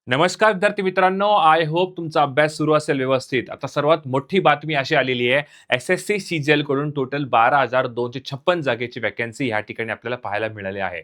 नमस्कार विद्यार्थी मित्रांनो, आय होप तुमचा अभ्यास सुरू असेल व्यवस्थित. आता सर्वात मोठी बातमी अशी आलेली आहे, एस-एस-सी सीजीएल कडून टोटल 12,256 जागेची व्हॅकन्सी या ठिकाणी आपल्याला पाहायला मिळाली आहे.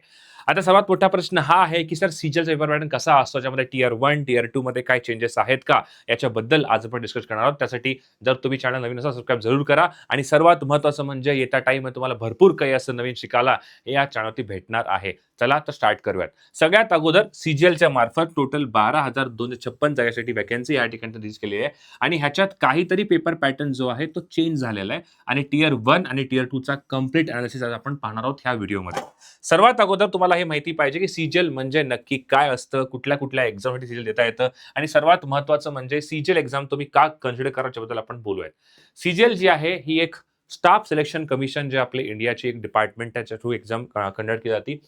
आता सर्वात मोठा प्रश्न हा आहे, की सर सीजीएलचा पेपर पॅटर्न कसा असतो? त्याच्यामध्ये टियर 1, टियर 2 मध्ये काय चेंजेस आहेत का? याच्याबद्दल आज आपण डिस्कस करणार आहोत. त्यासाठी जर तुम्ही चॅनल नवीन असाल सबस्क्राईब जरूर करा आणि सर्वात महत्त्वाचं म्हणजे येत्या टाईममध्ये तुम्हाला भरपूर काही असं नवीन शिकायला या चॅनलवरती भेटणार आहे. चला तर स्टार्ट करूयात. सगळ्यात अगोदर सीजीएलच्या मार्फत टोटल 12,256 जागेसाठी व्हॅकन्सी या ठिकाणी रिलीज केलेली आहे आणि ह्याच्यात काहीतरी पेपर पॅटर्न जो आहे तो चेंज झालेला आहे आणि टियर 1 आणि टियर 2 चा कंप्लीट एनालिसिस आज आपण पाहणार आहोत ह्या व्हिडिओमध्ये. सर्वात अगोदर तुम्हाला हे माहिती पाहिजे की सीजीएल म्हणजे नक्की काय असतं, कुठल्या एक्झामसाठी सीजीएल देता येतं आणि सर्वात महत्त्वाचं म्हणजे सीजीएल एक्झाम तुम्ही का कन्सिडर करा याच्याबद्दल आपण बोलूयात. सीजीएल जी आहे ही एक स्टाफ सिलेक्शन कमिशन जे आपले इंडियाची एक डिपार्टमेंट त्याच्या थ्रू एक्झाम कंडक्ट केली जाते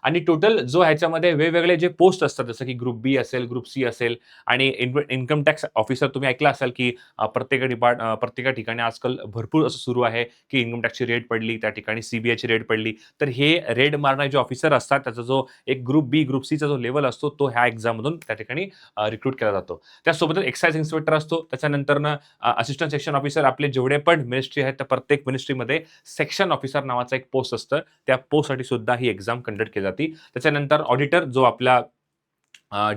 आणि टोटल जो ह्याच्यामध्ये वेगवेगळे जे पोस्ट असतात जसं की ग्रुप बी असेल, ग्रुप सी असेल आणि इन्कम टॅक्स ऑफिसर तुम्ही ऐकलं असाल की प्रत्येक ठिकाणी आजकाल भरपूर असं सुरू आहे की इन्कम टॅक्सची रेड पडली, त्या ठिकाणी सीबीआयची रेड पडली. तर हे रेड मारणारे जे ऑफिसर असतात त्याचा जो एक ग्रुप बी, ग्रुप सीचा जो लेव्हल असतो तो ह्या एक्झाममधून त्या ठिकाणी रिक्रूट केला जातो. त्यासोबतच एक्साइज इन्स्पेक्टर असतो. त्याच्यानंतरनं असिस्टंट सेक्शन ऑफिसर आपले जेवढे पण मिनिस्ट्री आहेत त्या प्रत्येक मिनिस्ट्रीमध्ये सेक्शन ऑफिसर नावाचा एक पोस्ट असतं. त्या पोस्टसाठी सुद्धा ही एक्झाम कंडक्ट केली जाते. त्याच्यानंतर ऑडिटर जो आपला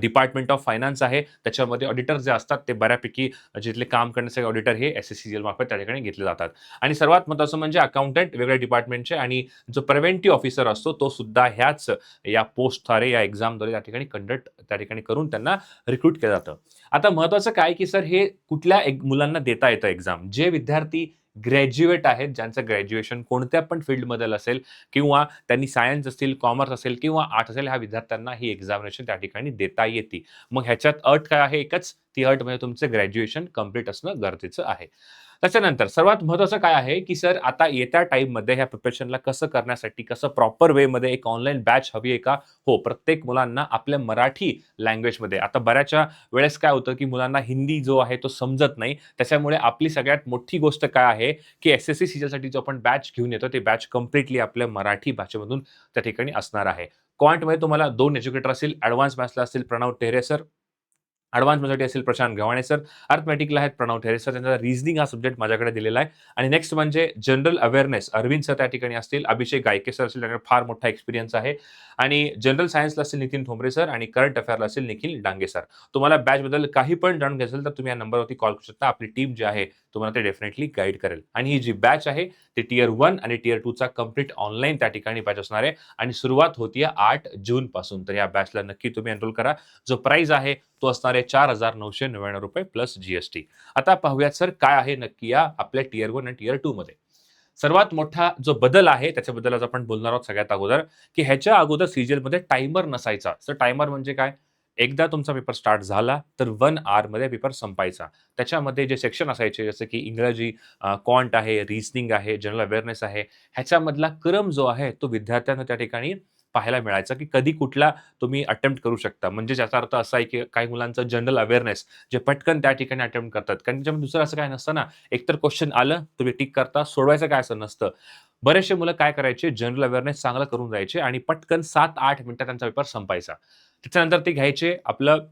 डिपार्टमेंट ऑफ फायनान्स आहे, त्याच्यामध्ये ऑडिटर जे असतात ते बऱ्यापैकी जिथले काम करण्याचे ऑडिटर हे एस-एस-सी मार्फत त्या ठिकाणी घेतले जातात. आणि सर्वात महत्त्वाचं म्हणजे अकाउंटंट वेगळ्या डिपार्टमेंटचे आणि जो प्रिव्हेंटिव्ह ऑफिसर असतो तो सुद्धा ह्याच या पोस्टद्वारे या एक्झामद्वारे त्या ठिकाणी कंडक्ट त्या ठिकाणी करून त्यांना रिक्रूट केलं जातं. आता महत्त्वाचं काय की सर हे कुठल्या मुलांना देता येतं एक्झाम? जे विद्यार्थी ग्रॅज्युएट आहेत, ज्यांचं ग्रॅज्युएशन कोणत्या पण फील्डमधलं असेल किंवा त्यांनी सायन्स असेल, कॉमर्स असेल किंवा आर्ट्स असेल, ह्या विद्यार्थ्यांना ही एक्झामिनेशन त्या ठिकाणी देता येते. मग ह्याच्यात अट काय आहे? एकच, ती अट म्हणजे तुमचं ग्रॅज्युएशन कंप्लीट असणं गरजेचं आहे. त्याच्यानंतर सर्वात महत्त्वाचं काय आहे, की सर आता येत्या टाईममध्ये ह्या प्रिपरेशनला कसं करण्यासाठी, कसं प्रॉपर वेमध्ये एक ऑनलाईन बॅच हवी आहे का? हो, प्रत्येक मुलांना आपल्या मराठी लँग्वेजमध्ये आता बऱ्याचशा वेळेस काय होतं, की मुलांना हिंदी जो आहे तो समजत नाही. त्याच्यामुळे आपली सगळ्यात मोठी गोष्ट काय आहे, की एस-एस-सी सीजीएलसाठी जो आपण बॅच घेऊन येतो, ते बॅच कंप्लीटली आपल्या मराठी भाषेमधून त्या ठिकाणी असणार आहे. क्वांटमध्ये तुम्हाला 2 एज्युकेटर असतील, एडवान्स मॅथ्सला असतील प्रणव टेहरे सर, एडवान्स मॅथ्ससाठी असेल प्रशांत गव्हाणे सर, अर्थमॅटिकला आहेत प्रणव टेहरे सर, त्यांचा रिझनिंग हा सब्जेक्ट माझ्याकडे दिलेला आहे आणि नेक्स्ट म्हणजे जनरल अवेअरनेस अरविंद सर त्या ठिकाणी असतील, अभिषेक गायके सर असतील, त्यांच्याकडे फार मोठा एक्सपिरियन्स आहे आणि जनरल सायन्सला असतील नितीन ठोंबरे सर आणि करंट अफेअरला असेल निखिल डांगे सर. तुम्हाला बॅचबद्दल काही पण जाणून घ्यायचं असेल तर तुम्ही या नंबरवरती कॉल करू शकता. आपली टीम जी आहे तुम्हाला ते डेफिनेटली गाईड करेल आणि ही जी बॅच आहे ती टियर 1 आणि टियर 2 चा कंप्लीट ऑनलाईन त्या ठिकाणी बॅच असणार आहे आणि सुरुवात होतीये 8 जून पासून. तर या बॅचला नक्की तुम्ही एनरोल करा. जो प्राइस आहे तो असणार आहे ₹4,999 प्लस जी-एस-टी. आता पाहूयात सर काय आहे नक्की या आपल्या टियर 1 आणि टियर 2 मध्ये. सर्वात मोठा जो बदल आहे त्याच्याबद्दल आज आपण बोलणार आहोत सगळ्यात अगोदर, की ह्याच्या अगोदर सीजीएलमध्ये टायमर नसायचा. तर टायमर म्हणजे काय? एकदा तुमचा पेपर स्टार्ट झाला तर 1 हॉरमध्ये पेपर संपायचा. त्याच्यामध्ये जे सेक्शन असायचे जसं की इंग्रजी, क्वांट आहे, रिझनिंग आहे, जनरल अवेअरनेस आहे, ह्याच्यामधला क्रम जो आहे तो विद्यार्थ्यांना त्या ठिकाणी पाहायला मिळायचा, की कधी कुठला तुम्ही अटेम्प्ट करू शकता. म्हणजे ज्याचा अर्थ असा आहे, की काही मुलांचं जनरल अवेअरनेस जे पटकन त्या ठिकाणी अटेम्प्ट करतात. कारण त्याच्यामध्ये दुसरं असं काही नसतं ना, एकतर क्वेश्चन आलं, तुम्ही टिक करता, सोडवायचं काय असं नसतं. बरेचसे मुलं काय करायचे, जनरल अवेअरनेस चांगलं करून जायचे आणि पटकन 7-8 मिनिटात त्यांचा पेपर संपायचा. त्याच्यानंतर ते घ्यायचे आपलं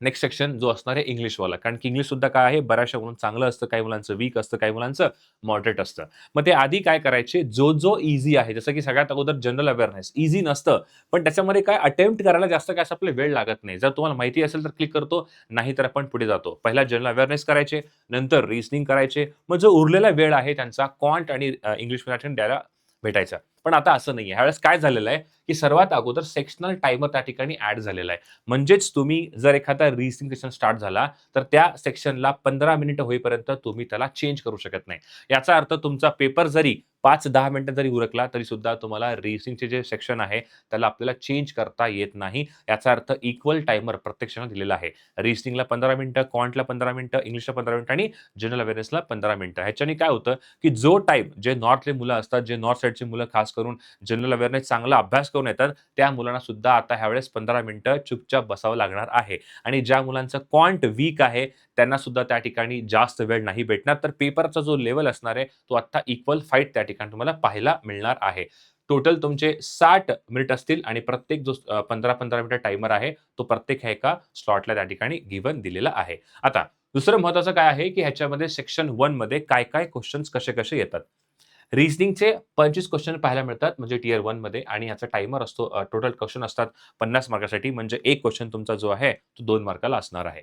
नेक्स्ट सेक्शन जो असणार आहे इंग्लिशवाला. कारण की इंग्लिशसुद्धा काय आहे, बऱ्याचशा मुलांचं चांगलं असतं, काही मुलांचं वीक असतं, काही मुलांचं मॉडरेट असतं. मग ते आधी काय करायचे, जो ईझी आहे, जसं की सगळ्यात अगोदर जनरल अवेअरनेस ईझी नसतं, पण त्याच्यामध्ये काय अटेम्प्ट करायला जास्त काय असं आपला वेळ लागत नाही. जर तुम्हाला माहिती असेल तर क्लिक करतो, नाहीतर आपण पुढे जातो. पहिला जनरल अवेअरनेस करायचे, नंतर रिझनिंग करायचे. मग जो उरलेला वेळ आहे त्यांचा क्वांट आणि इंग्लिश द्यायला भेटायचा. पण आता असं नाहीये. ह्यावेळेस काय झालेलं आहे, की सर्वात अगोदर सेक्शनल टायमर त्या ठिकाणी ॲड झालेला आहे. म्हणजेच तुम्ही जर एखादा रिसनिंग सेशन स्टार्ट झाला, तर त्या सेक्शनला 15 मिनिटं होईपर्यंत तुम्ही त्याला चेंज करू शकत नाही. याचा अर्थ तुमचा पेपर जरी 5-10 मिनिटं जरी उरकला, तरी सुद्धा तुम्हाला रिसनिंगचे जे सेक्शन आहे, त्याला आपल्याला चेंज करता येत नाही. याचा अर्थ इक्वल टायमर प्रत्येक क्षणाला दिलेला आहे. रिसनिंगला 15 मिनिटं, क्वांटला 15 मिनिटं, इंग्लिशला 15 मिनिटं आणि जनरल अवेअरनेसला 15 मिनिटं. ह्याच्याने काय होतं, की जो टाईम जे नॉर्थले मुलं असतात, जे नॉर्थ साइडची मुलं खास करून जनरल अवेअरनेस चांगला अभ्यास करून येतात, त्या मुलांना सुद्धा आता ह्यावेळेस 15 मिनिटं चुपचाप बसावं लागणार आहे. आणि ज्या मुलांचं क्वांट वीक आहे, त्यांना सुद्धा त्या ठिकाणी जास्त वेळ नाही भेटणार. तर पेपरचा जो लेव्हल असणार आहे, तो आता इक्वल फाईट त्या ठिकाणी तुम्हाला पाहायला मिळणार आहे. टोटल तुमचे 60 मिनिट असतील आणि प्रत्येक जो 15-15 मिनिट टाइमर आहे, तो प्रत्येक ह्या एका स्लॉटला त्या ठिकाणी गिव्हन दिलेला आहे. आता दुसरं महत्त्वाचं काय आहे, की ह्याच्यामध्ये सेक्शन 1 मध्ये काय-काय क्वेशन्स कसे-कसे येतात. रिझनिंगचे 25 क्वेश्चन पाहायला मिळतात म्हणजे टियर 1 मध्ये आणि ह्याचा टाइमर असतो टोटल क्वेश्चन असतात 50 मार्कासाठी म्हणजे एक क्वेश्चन तुमचा जो आहे तो 2 मार्काला असणार आहे.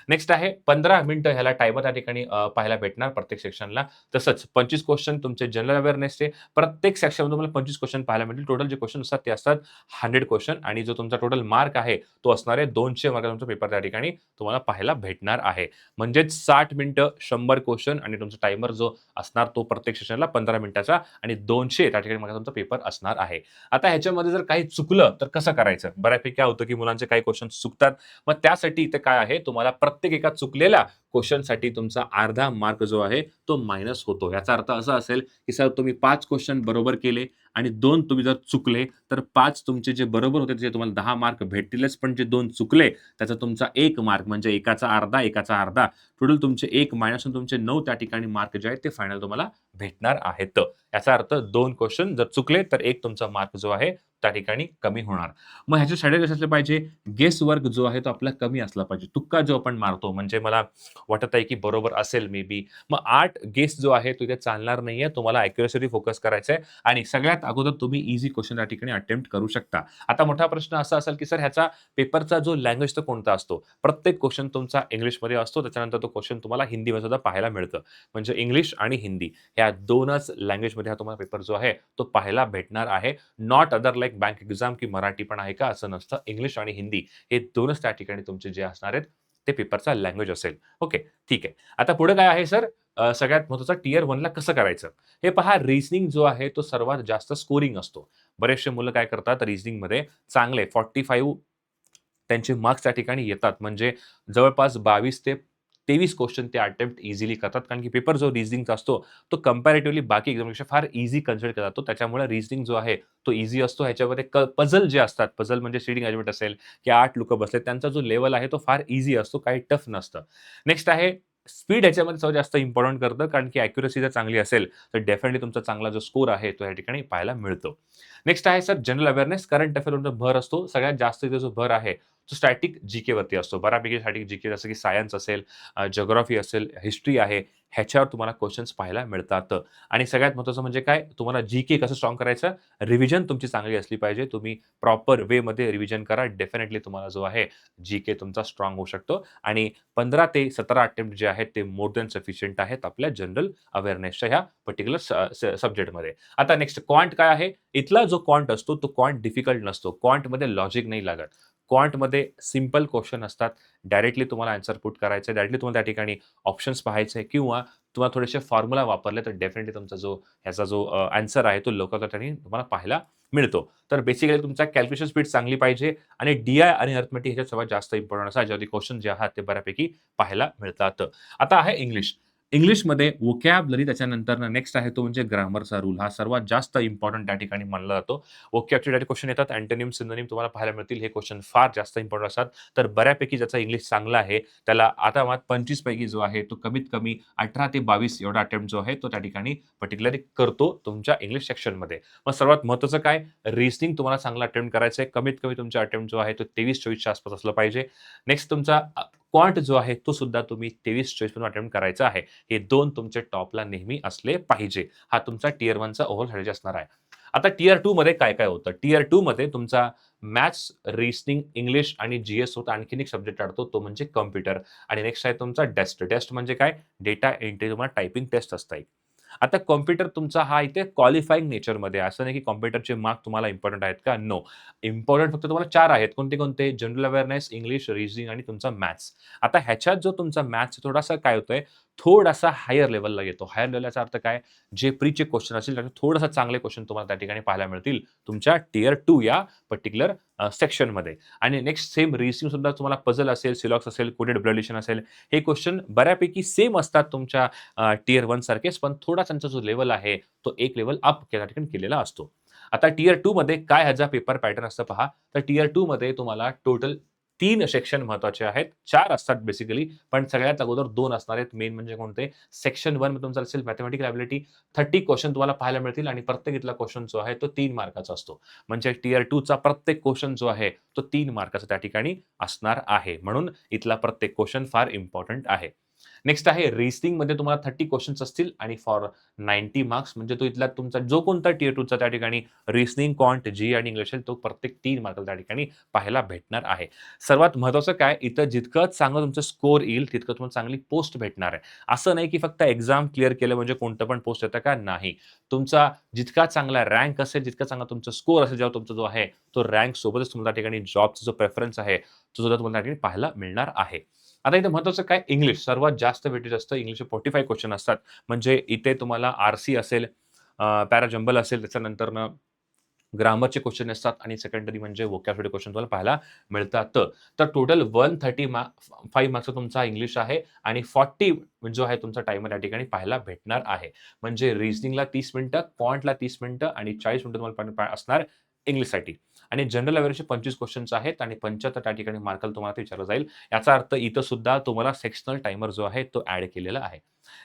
नेक्स्ट आहे 15 मिनिटं ह्याला टाइमर त्या ठिकाणी पाहायला भेटणार प्रत्येक सेक्शनला. तसंच 25 क्वेश्चन तुमचे जनरल अवेअरनेसचे प्रत्येक सेक्शनमध्ये तुम्हाला 25 क्वेश्चन पाहायला मिळतील. टोटल जे क्वेश्चन असतात ते असतात 100 क्वेश्चन आणि जो तुमचा टोटल मार्क आहे तो असणार आहे 200 मार्काचा तुमचा पेपर त्या ठिकाणी तुम्हाला पाहायला भेटणार आहे. म्हणजेच 60 मिनिटं 100 क्वेश्चन आणि तुमचा टाइमर जो असणार तो प्रत्येक सेशनला 15 मिनिटाचा आणि 200 त्या ठिकाणी तुमचा पेपर असणार आहे. आता ह्याच्यामध्ये जर काही चुकलं तर कसं करायचं? बऱ्यापैकी काय होतं, की मुलांचे काही क्वेशन्स चुकतात. मग त्यासाठी इथे काय आहे, तुम्हाला प्रत्येक एका चुकलेल्या क्वेशनसाठी तुमचा अर्धा मार्क जो आहे तो मायनस होतो. याचा अर्थ असा असेल, की सर तुम्ही 5 क्वेशन बरोबर केले आणि 2 तुम्ही जर चुकले, तर 5 तुमचे जे बरोबर होते त्याचे तुम्हाला 10 मार्क भेटतीलच. पण जे 2 चुकले त्याचा तुमचा 1 मार्क म्हणजे एकाचा अर्धा, एकाचा अर्धा टोटल तुमचे 1 मायनस होऊन तुमचे 9 त्या ठिकाणी मार्क जे आहेत ते फायनल तुम्हाला भेटणार आहेत. याचा अर्थ 2 क्वेशन जर चुकले तर 1 तुमचा मार्क जो आहे त्या ठिकाणी कमी होणार. मग ह्याचे स्ट्रॅटेजी कसे असले पाहिजे? गेस वर्क जो आहे तो आपला कमी असला पाहिजे. तुक्का जो आपण मारतो म्हणजे मला वाटत आहे की बरोबर असेल मे बी. मग 8 गेस जो आहे तो इथे चालणार नाहीये. तुम्हाला ॲक्युरसीवर फोकस करायचा आहे आणि सगळ्यात अगोदर तुम्ही ईझी क्वेशन त्या ठिकाणी अटेम्प्ट करू शकता. आता मोठा प्रश्न असा असेल की सर ह्याचा पेपरचा जो लँग्वेज तो कोणता असतो? प्रत्येक क्वेशन तुमचा इंग्लिशमध्ये असतो. त्याच्यानंतर तो क्वेशन तुम्हाला हिंदीमध्ये सुद्धा पाहायला मिळतं. म्हणजे इंग्लिश आणि हिंदी ह्या 2च लँग्वेजमध्ये हा तुम्हाला पेपर जो आहे तो पाहायला भेटणार आहे. Not other like bank exam की मराठी पण आहे का? असं नसतं. इंग्लिश आणि हिंदी हे 2च त्या ठिकाणी तुमचे जे असणार आहेत ते पेपरचा लँग्वेज असेल. ओके, ठीक आहे. आता पुढे काय आहे सर? सगळ्यात महत्त्वाचं टियर 1 ला कसं करायचं? हे पहा रिझनिंग जो आहे तो सर्वात जास्त स्कोरिंग असतो. बरेचसे मुलं काय करतात रिझनिंगमध्ये चांगले 45 त्यांचे मार्क्स त्या ठिकाणी येतात. म्हणजे जवळपास 22 ते 23 क्वेशन ते अटेम्प्ट इझिली करतात. कारण की पेपर जो रिझनिंगचा असतो, तो कंपॅरेटिव्हली बाकी एक्झामपेक्षा फार ईझी कन्सिडर केला जातो. त्याच्यामुळे रिझनिंग जो आहे, तो ईझी असतो. ह्याच्यामध्ये पझल जे असतात, पझल म्हणजे सीटिंग अरेंजमेंट असेल, की 8 लोकं बसलेत, त्यांचा जो लेव्हल आहे, तो फार ईझी असतो. काही टफ नसतं. नेक्स्ट आहे स्पीड ह्याच्यामध्ये सर्वात जास्त इम्पोर्टंट करतं. कारण की ॲक्युरसी जर चांगली असेल, तर डेफिनिटली तुमचा चांगला जो स्कोर आहे, तो या ठिकाणी पाहायला मिळतो. नेक्स्ट आहे सर जनरल अवेअरनेस, करंट अफेअरवर भर असतो. सगळ्यात जास्त इथे जो भर आहे, तो स्टॅटिक जी-के वरती असतो. बऱ्यापैकी स्टॅटिक जी-के जसं की सायन्स असेल, जिओग्राफी असेल, हिस्ट्री आहे, ह्याच्यावर तुम्हाला क्वेशन्स पाहायला मिळतात. आणि सगळ्यात महत्त्वाचं म्हणजे काय, तुम्हाला जी-के कसं स्ट्राँग करायचं? रिव्हिजन तुमची चांगली असली पाहिजे. तुम्ही प्रॉपर वेमध्ये रिव्हिजन करा. डेफिनिटली तुम्हाला जो आहे, जी-के तुमचा स्ट्राँग होऊ शकतो आणि 15 ते 17 अटेम्प्ट जे आहेत, ते मोर दॅन सफिशियंट आहेत आपल्या जनरल अवेअरनेसच्या ह्या पर्टिक्युलर सब्जेक्टमध्ये. आता नेक्स्ट क्वांट काय आहे? इथला जो क्वांट असतो, तो क्वांट डिफिकल्ट नसतो. क्वांटमध्ये लॉजिक नाही लागत. क्वांटमध्ये सिंपल क्वेश्चन असतात. डायरेक्टली तुम्हाला आन्सर पुट करायचं आहे. डायरेक्टली तुम्हाला त्या ठिकाणी ऑप्शन्स पाहायचे किंवा तुम्हाला थोडेसे फॉर्म्युला वापरले तर डेफिनिटली तुमचा जो ह्याचा जो आन्सर आहे तो लवकर त्या ठिकाणी तुम्हाला पाहायला मिळतो. तर बेसिकली तुमचा कॅल्क्युलेशन स्पीड चांगली पाहिजे आणि डी-आय आणि अरिथमेटिक ह्याच्यात सर्वात जास्त इम्पोर्टंट असा ज्यामध्ये क्वेश्चन जे आहेत ते बऱ्यापैकी पाहायला मिळतात. आता आहे इंग्लिश. इंग्लिशमध्ये व्होकॅब्युलरी त्याच्यानंतर नेक्स्ट आहे तो म्हणजे ग्रामरचा रूल. हा सर्वात जास्त इम्पोर्टंट त्या ठिकाणी मानला जातो. व्होकॅबचे डायरेक्ट क्वेश्चन येतात. अँटोनिम, सिनोनिम तुम्हाला पाहायला मिळतील. हे क्वेश्चन फार जास्त इम्पोर्टंट असतात. तर बऱ्यापैकी ज्याचा इंग्लिश चांगला आहे, त्याला आता मात 25 पैकी जो आहे, तो कमीत कमी 18 ते 22 एवढा अटेम्प्ट जो आहे, तो त्या ठिकाणी पर्टिक्युलरली करतो तुमच्या इंग्लिश सेक्शनमध्ये. मग सर्वात महत्त्वाचं काय? रिझनिंग तुम्हाला चांगला अटेम्प्ट करायचं आहे. कमीत कमी तुमचा अटेम्प्ट जो आहे, तो 23-24 च्या आसपास असला पाहिजे. नेक्स्ट तुमचा क्वांट जो आहे, तो सुद्धा तुम्ही 23-24 मधून अटेम्प्ट करायचा आहे. हे 2 तुमचे टॉपला नेहमी असले पाहिजे. हा तुमचा टियर 1 चा ओव्हरऑल स्ट्रॅटेजी असणार आहे. आता टियर 2 मध्ये काय-काय होतं? टियर 2 मध्ये तुमचा मॅथ्स, रिझनिंग, इंग्लिश आणि जी-एस होता. आणखीन एक सब्जेक्ट काढतो तो म्हणजे कॉम्प्युटर आणि नेक्स्ट आहे तुमचा टेस्ट. टेस्ट म्हणजे काय? डेटा एंट्री तुम्हाला टायपिंग टेस्ट असते एक. आता कॉम्प्युटर तुमचा हा इथे क्वालिफाइंग नेचरमध्ये आहे. असं नाही की कॉम्प्युटरचे मार्क तुम्हाला इम्पोर्टंट आहेत का? नो. इम्पोर्टंट फक्त तुम्हाला 4 आहेत. कोणते-कोणते? जनरल अवेअरनेस, इंग्लिश, रिझनिंग आणि तुमचा मॅथ्स. आता ह्याच्यात जो तुमचा मॅथ्स थोडासा काय होतोय, थोडासा हायर लेव्हलला येतो. हायर लेव्हलचा अर्थ काय? जे प्रीचे क्वेश्चन असतील त्याच्यात थोडासा चांगले क्वेश्चन तुम्हाला त्या ठिकाणी पाहायला मिळतील तुमच्या टियर 2 या पर्टिक्युलर सेक्शनमध्ये. आणि नेक्स्ट सेम रिझनिंग सुद्धा तुम्हाला पझल असेल, सिलॉक्स असेल, कोडेड एडल्युशन असेल. हे क्वेश्चन बऱ्यापैकी सेम असतात तुमच्या टियर 1 सारखेच, पण थोडा त्यांचा जो लेव्हल आहे, तो एक लेव्हल अप त्या ठिकाणी केलेला असतो. आता टियर 2 मध्ये काय ह्याचा पेपर पॅटर्न असतं पहा. तर टियर 2 मध्ये तुम्हाला टोटल 3 सेक्शन महत्त्वाचे आहेत. 4 असतात बेसिकली, पण सगळ्यात अगोदर 2 असणार आहेत. मेन म्हणजे कोणते? सेक्शन 1 मध्ये तुमचं असेल मॅथेमॅटिकल एबिलिटी. 30 क्वेशन तुम्हाला पाहायला मिळतील आणि प्रत्येकीतला क्वेशन जो आहे तो 3 मार्काचा असतो. म्हणजे टियर 2 चा प्रत्येक क्वेशन जो आहे तो 3 मार्काचा त्या ठिकाणी असणार आहे. म्हणून इथला प्रत्येक क्वेशन फार इम्पोर्टंट आहे. नेक्स्ट आहे रिझनिंगमध्ये तुम्हाला 30 क्वेशन्स असतील आणि फॉर 90 मार्क्स म्हणजे तो इथला तुमचा जो कोणता टियर 2 चा त्या ठिकाणी रिझनिंग, क्वांट, जी आणि इंग्लिश असेल तो प्रत्येक 3 मार्काला त्या ठिकाणी पाहायला भेटणार आहे. सर्वात महत्त्वाचं काय इथं जितकं चांगलं तुमचं स्कोर येईल तितकं तुम्हाला चांगली पोस्ट भेटणार आहे. असं नाही की फक्त एक्झाम क्लिअर केलं म्हणजे कोणतं पण पोस्ट येतं का? नाही. तुमचा जितका चांगला रँक असेल, जितका चांगला तुमचा स्कोर असेल जेव्हा तुमचा जो आहे तो रँक सोबतच तुम्हाला त्या ठिकाणी जॉबचा जो प्रेफरन्स आहे तो सुद्धा तुम्हाला त्या ठिकाणी पाहायला मिळणार आहे. आता इथे महत्त्वाचं काय इंग्लिश सर्वात जास्त वेटेज असतं. इंग्लिशचे 45 क्वेश्चन असतात. म्हणजे इथे तुम्हाला आर-सी असेल, पॅरा जंबल असेल, त्याच्यानंतरनं ग्रामरचे क्वेश्चन असतात आणि सेकंडरी म्हणजे व्होकॅब्युलरी क्वेश्चन तुम्हाला पाहायला मिळतात. तर टोटल 130 5 मार्क्सचा तुमचा इंग्लिश आहे आणि 40 जो आहे तुमचा टायमर या ठिकाणी पाहायला भेटणार आहे. म्हणजे रिझनिंगला 30 मिनिटं, क्वांटला 30 मिनिटं आणि 40 मिनिटं तुम्हाला असणार इंग्लिशसाठी. आणि जनरल अवेअरचे 25 क्वेश्चन्स आहेत आणि 75 त्या ठिकाणी मार्काला तुम्हाला ते विचारलं जाईल. याचा अर्थ इथं सुद्धा तुम्हाला सेक्शनल टायमर जो आहे तो ॲड केलेला आहे.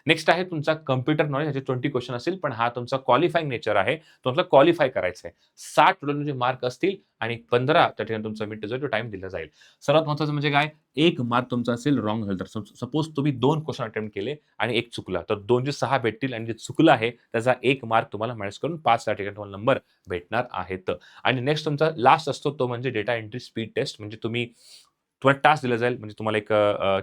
नेक्स्ट आहे तुमचा कॉम्प्युटर नॉलेज ह्याचे 20 क्वेश्चन असतील, पण हा तुमचा क्वालिफायिंग नेचर आहे. तुम्हाला क्वालिफाय करायचं आहे. 60 टोटल म्हणजे मार्क असतील आणि 15 त्या ठिकाणी तुमचा मिड जो टाईम दिला जाईल. सर्वात महत्त्वाचं म्हणजे काय? 1 मार्क तुमचा असेल रॉंग झालं तर सपोज तुम्ही 2 क्वेशन अटेम्प्ट केले आणि 1 चुकला, तर 2 6 भेटतील आणि जे चुकलं आहे त्याचा 1 मार्क तुम्हाला मायनस करून 5 त्या ठिकाणी तुम्हाला नंबर भेटणार आहेत. आणि नेक्स्ट तुमचा लास्ट असतो तो म्हणजे डेटा एंट्री स्पीड टेस्ट म्हणजे तुम्हाला टास्क दिला जाईल म्हणजे तुम्हाला एक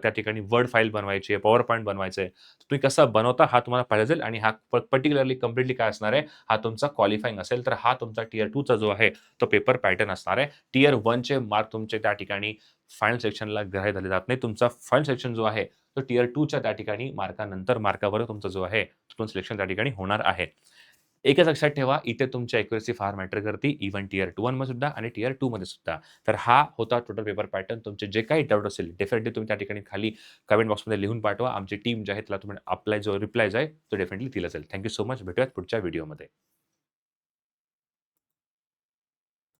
त्या ठिकाणी वर्ड फाइल बनवायची आहे, पॉवर पॉइंट बनवायचं आहे. तुम्ही कसं बनवता हा तुम्हाला पाहिला जाईल आणि हा पर्टिक्युलरली कंप्लीटली काय असणार आहे, हा तुमचा क्वालिफायिंग असेल तर हा तुमचा टियर 2 चा जो आहे तो पेपर पॅटर्न असणार आहे. टियर 1 चे मार्क तुमचे त्या ठिकाणी फायनल सेक्शनला ग्राह्य धरले जात नाही. तुमचा फायनल सेक्शन जो आहे तो टियर 2 च्या त्या ठिकाणी मार्कानंतर मार्कावर तुमचा जो आहे तो सिलेक्शन त्या ठिकाणी होणार आहे. एकच लक्षात ठेवा, इथे तुमची ॲक्युरसी फार मॅटर करते. इव्हन टियर 1 मध्ये सुद्धा आणि टियर 2 मध्ये सुद्धा. तर हा होता टोटल पेपर पॅटर्न. तुमचे जे काही डाउट असेल, डेफिनेटली तुम्ही त्या ठिकाणी खाली कमेंट बॉक्समध्ये लिहून पाठवा. आमची टीम जी आहे, तिला तुम्ही रिप्लाय जो आहे, तो डेफिनेटली दिला जाईल. Thank so much. भेटूयात पुढच्या व्हिडिओमध्ये.